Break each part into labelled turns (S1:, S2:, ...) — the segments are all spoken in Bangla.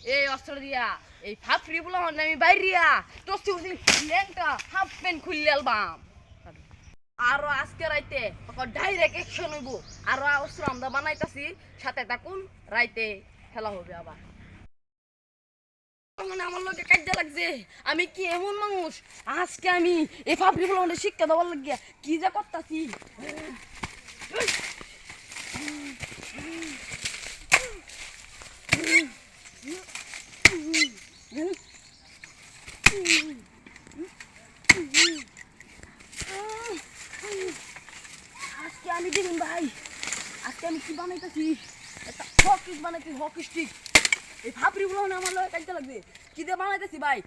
S1: এই অস্ত্র দিয়া এই ফাফড়ি বলা আমি বাইরিয়া টস্টি উঠি ল্যাংটা হাফ প্যান্ট খুললে আলবাম আরো আজকে রাইতে ডাইরেক্ট অ্যাকশন হইব আরো অস্ত্র আমরা বানাইতাছি সাথে থাকুন রাইতে খেলা হবে আবার মানে আমার লোকে কাজে লাগছে আমি কি এমন মানুষ আজকে আমি এই ফাফড়ি বলা শিক্ষা দেওয়ার লাগিয়া কি যা করতাছি আজকে আমি দেখুন ভাই আজকে আমি কি বানাইতেছি একটা হকি বানাইছি হকি স্টিক এই ফাপড়ি গুলো আমার লোক কাটতে লাগবে কি দিয়ে বানাইতেছি ভাই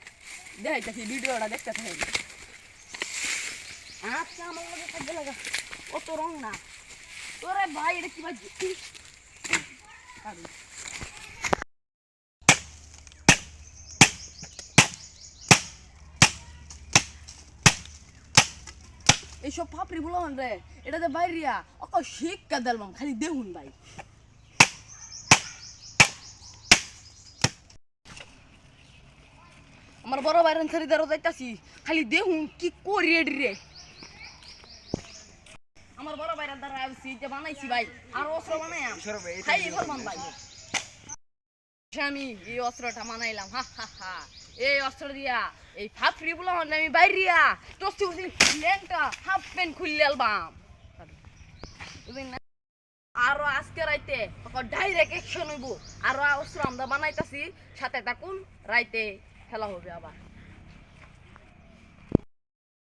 S1: দেখাইতেছি ভিডিওটা দেখতে থাকেন আজকে আমার লোক কাটতে লাগা অত রং না তোরে ভাই এটা কি ভাই এইসব ফাপড়ি বলো রে এটাতে বাইরিয়া অক শিক্ষা দিলাম খালি দেখুন ভাই আমার বড় বাইরেন খরিদারও যাইতাছি খালি দেখুন কি করি রে আমার বড় বাইরের দ্বারা আইছি যে বানাইছি ভাই আর অস্ত্র বানাই খাই ফরমান ভাই আমি এই অস্ত্রটা বানাইলাম হা হা হা এই অস্ত্র দিয়া এই ফাফড়ি বলা আমি বাইরিয়া টস্টি উঠি ল্যাংটা হাফ প্যান্ট খুললে আলবাম আরো আজকে রাইতে ডাইরেক্ট অ্যাকশন হইব আরো অস্ত্র আমরা বানাইতাছি সাথে থাকুন রাইতে খেলা হবে আবার